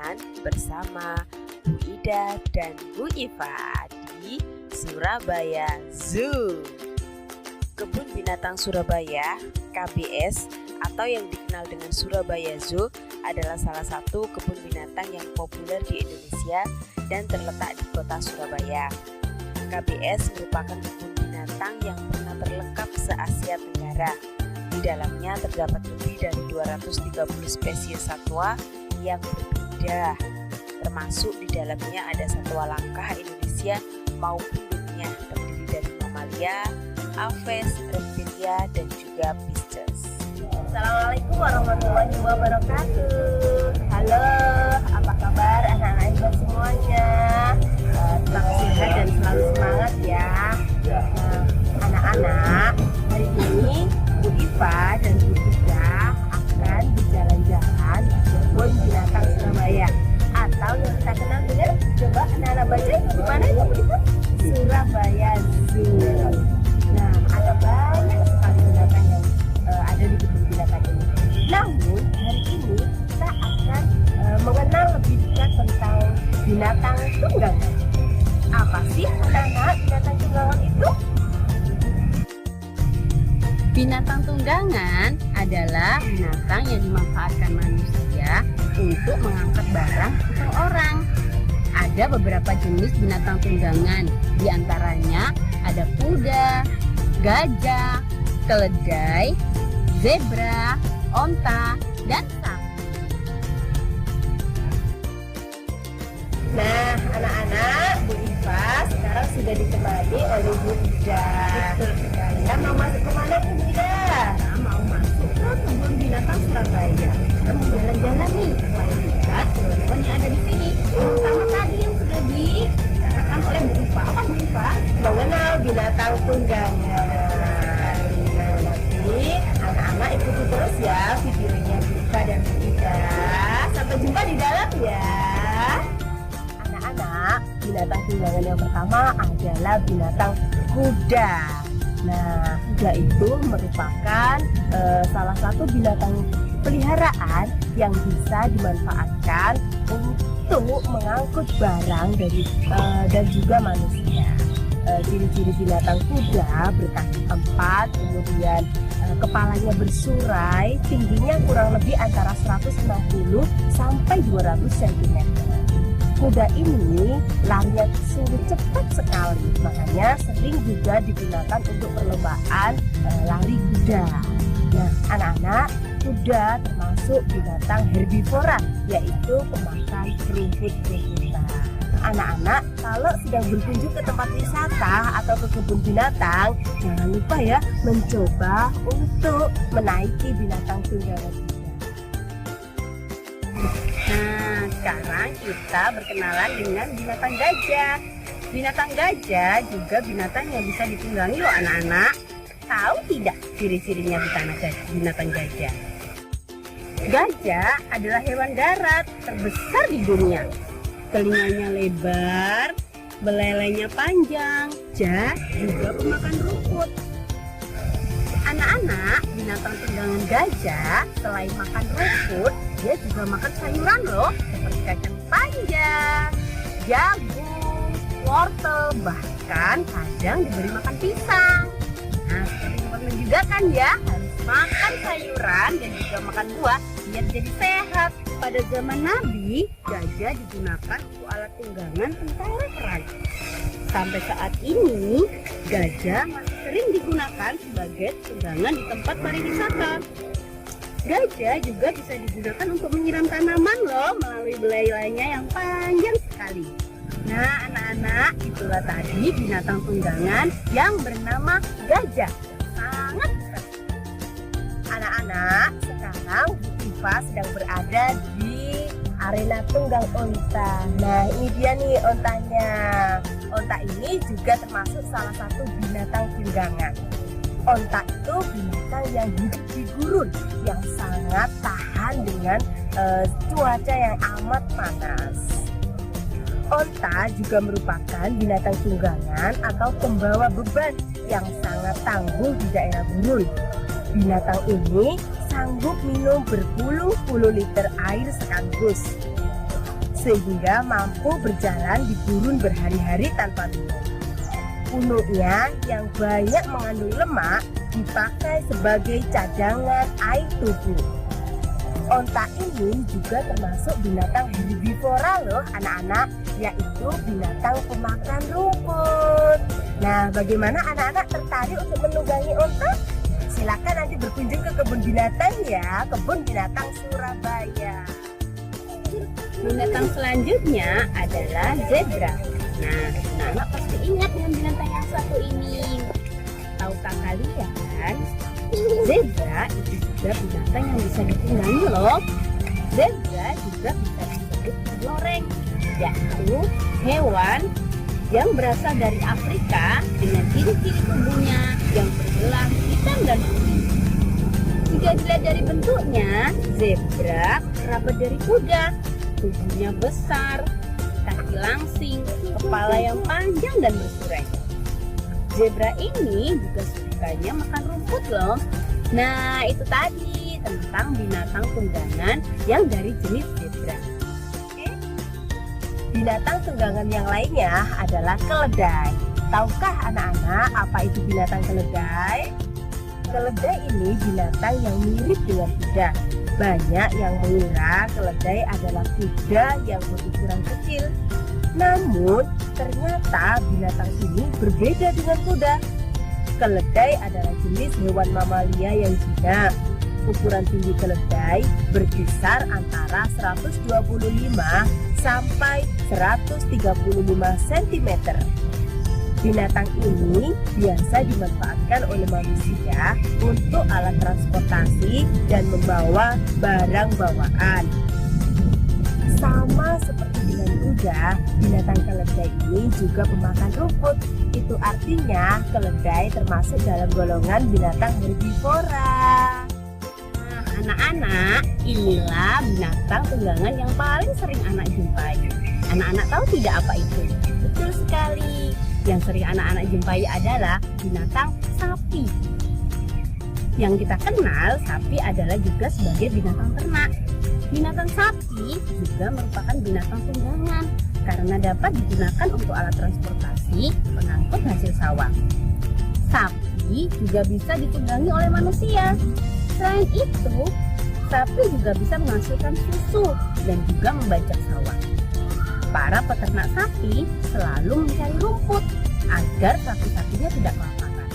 Tunggangan bersama Bu Ida dan Bu Iva di Surabaya Zoo. Kebun Binatang Surabaya (KBS) atau yang dikenal dengan Surabaya Zoo adalah salah satu kebun binatang yang populer di Indonesia dan terletak di kota Surabaya. KBS merupakan kebun binatang yang pernah terlengkap se-Asia Tenggara. Di dalamnya terdapat lebih dari 230 spesies satwa yang berbeda, termasuk di dalamnya ada satwa langka Indonesia maupun dunia, terdiri dari mamalia, aves, reptilia, dan juga pisces. Assalamualaikum warahmatullahi wabarakatuh. Halo, apa kabar anak-anak Iba semuanya? Tetap sehat dan selalu semangat ya. Anak-anak, hari ini Bu Iva dan Bu Ida akan berjalan-jalan di kebun binatang Surabaya, atau yang kita kenal dengan, coba anak-anak baca di mana itu Bu Iva? Surabaya Zoo. Nah, ada banyak sekali binatang yang ada di kebun binatang ini. Namun hari ini kita akan mengenal lebih dekat tentang binatang tunggangan. Apa sih anak-anak binatang tunggangan itu? Binatang tunggangan adalah binatang yang dimanfaatkan manusia untuk mengangkat barang atau orang. Ada beberapa jenis binatang tunggangan, diantaranya ada kuda, gajah, keledai, zebra, onta, dan sapi. Nah, anak-anak, Bu Iva sekarang sudah ditemani oleh Bu Ida. Kita mau masuk kemana Bu Ida? Kita mau masuk ke kebun binatang Surabaya. Kita mau jalan-jalan nih, supaya lihat hewan yang ada di sini. Pertama tadi yang sudah dikatakan oleh Bu Iva, apa Bu Iva? Mengenal binatang tunggangan. Nah, nanti anak-anak ikuti terus ya videonya Bu Iva dan Bu Ida. Sampai jumpa di dalam ya. Anak-anak, binatang tunggangan yang pertama adalah binatang kuda. Nah, kuda itu merupakan salah satu binatang peliharaan yang bisa dimanfaatkan untuk mengangkut barang dan juga manusia. Ciri-ciri binatang kuda berkaki 4, kemudian kepalanya bersurai, tingginya kurang lebih antara 160 sampai 200 cm. Kuda ini larinya sungguh cepat sekali, makanya sering juga digunakan untuk perlombaan lari kuda. Nah, anak-anak, kuda termasuk binatang herbivora, yaitu pemakan rumput-rumputan. Anak-anak, kalau sedang berkunjung ke tempat wisata atau ke kebun binatang, jangan lupa ya mencoba untuk menaiki binatang tunggangan. Nah, sekarang kita berkenalan dengan binatang gajah. Binatang gajah juga binatang yang bisa ditunggangi loh anak-anak. Tahu tidak ciri-cirinya binatang gajah? Gajah adalah hewan darat terbesar di dunia. Telinganya lebar, belalainya panjang, juga pemakan rumput. Anak-anak, binatang tunggangan gajah selain makan rumput, dia juga makan sayuran loh, seperti kacang panjang, jagung, wortel, bahkan kadang diberi makan pisang. Nah, seperti teman-teman juga kan ya, harus makan sayuran dan juga makan buah biar jadi sehat. Pada zaman Nabi, gajah digunakan untuk alat tunggangan tentara perang. Sampai saat ini, gajah masih sering digunakan sebagai tunggangan di tempat pariwisata. Gajah juga bisa digunakan untuk menyiram tanaman loh melalui belalainya yang panjang sekali. Nah, anak-anak, itulah tadi binatang tunggangan yang bernama gajah. Sangat besar. Anak-anak, sekarang Bu Iva sedang berada di arena tunggang onta. Nah, ini dia nih ontanya. Onta ini juga termasuk salah satu binatang tunggangan. Onta itu binatang yang hidup di gurun, yang sangat tahan dengan cuaca yang amat panas. Onta juga merupakan binatang tunggangan atau pembawa beban yang sangat tangguh di daerah gurun. Binatang ini sanggup minum berpuluh-puluh liter air sekaligus. sehingga mampu berjalan di gurun berhari-hari tanpa minum. Punuknya yang banyak mengandung lemak dipakai sebagai cadangan air tubuh. Onta ini juga termasuk binatang herbivora loh anak-anak, yaitu binatang pemakan rumput. Nah, bagaimana anak-anak tertarik untuk menunggangi onta? Silakan nanti berkunjung ke kebun binatang ya, kebun binatang Surabaya. Binatang selanjutnya adalah zebra. Nah, anak-anak pasti ingat dengan binatang yang satu ini. Tahukah kalian, zebra itu juga binatang yang bisa ditunggangi loh. Zebra juga bisa disebut loreng, yaitu hewan yang berasal dari Afrika dengan ciri-ciri tubuhnya yang berbelah hitam dan putih. Jika dilihat dari bentuknya, zebra rapat dari kuda, tubuhnya besar, kaki langsing, kepala yang panjang dan bersurai. Zebra ini juga sukanya makan rumput loh. Nah, itu tadi tentang binatang tunggangan yang dari jenis zebra. Binatang tunggangan yang lainnya adalah keledai. Tahukah anak-anak apa itu binatang keledai? Keledai ini binatang yang mirip dengan kuda. Banyak yang mengira keledai adalah kuda yang berukuran kecil. Namun, ternyata binatang ini berbeda dengan kuda. Keledai adalah jenis hewan mamalia yang jinak. Ukuran tinggi keledai berkisar antara 125 sampai 135 cm. Binatang ini biasa dimanfaatkan oleh manusia untuk alat transportasi dan membawa barang bawaan. Sama seperti dengan kuda, binatang keledai ini juga pemakan rumput. Itu artinya keledai termasuk dalam golongan binatang herbivora. Nah, anak-anak, inilah binatang tunggangan yang paling sering anak jumpai. Anak-anak tahu tidak apa itu? Betul sekali. Yang sering anak-anak jumpai adalah binatang sapi. Yang kita kenal, sapi adalah juga sebagai binatang ternak. Binatang sapi juga merupakan binatang tunggangan karena dapat digunakan untuk alat transportasi pengangkut hasil sawah. Sapi juga bisa ditunggangi oleh manusia. Selain itu, sapi juga bisa menghasilkan susu dan juga membajak sawah. Para peternak sapi selalu mencari rumput agar sapi-sapinya tidak kelaparan.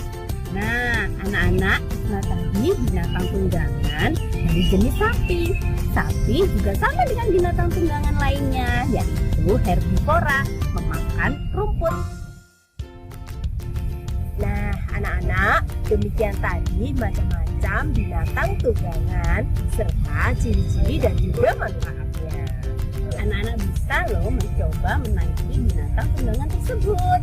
Nah, anak-anak, itulah tadi binatang tunggangan dari jenis sapi. Sapi juga sama dengan binatang tunggangan lainnya, yaitu herbivora, memakan rumput. Nah, anak-anak, demikian tadi macam-macam binatang tunggangan serta ciri-ciri dan juga manfaatnya. Anak-anak bisa loh mencoba menaiki binatang tunggangan tersebut.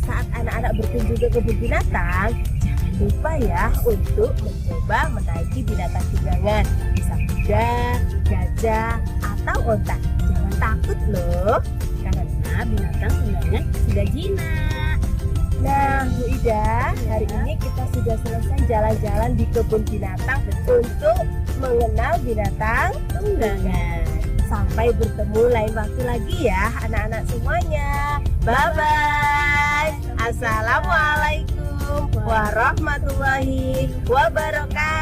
Saat anak-anak berkunjung ke kebun binatang, jangan lupa ya untuk mencoba menaiki binatang tunggangan, bisa kuda, gajah, atau onta. Jangan takut loh, Karena binatang tunggangan sudah jinak. Nah, Bu Ida, hari ini kita sudah selesai jalan-jalan di kebun binatang untuk mengenal binatang Tunggangan. Sampai bertemu lain waktu lagi ya anak-anak semuanya. Bye-bye. Assalamualaikum warahmatullahi wabarakatuh.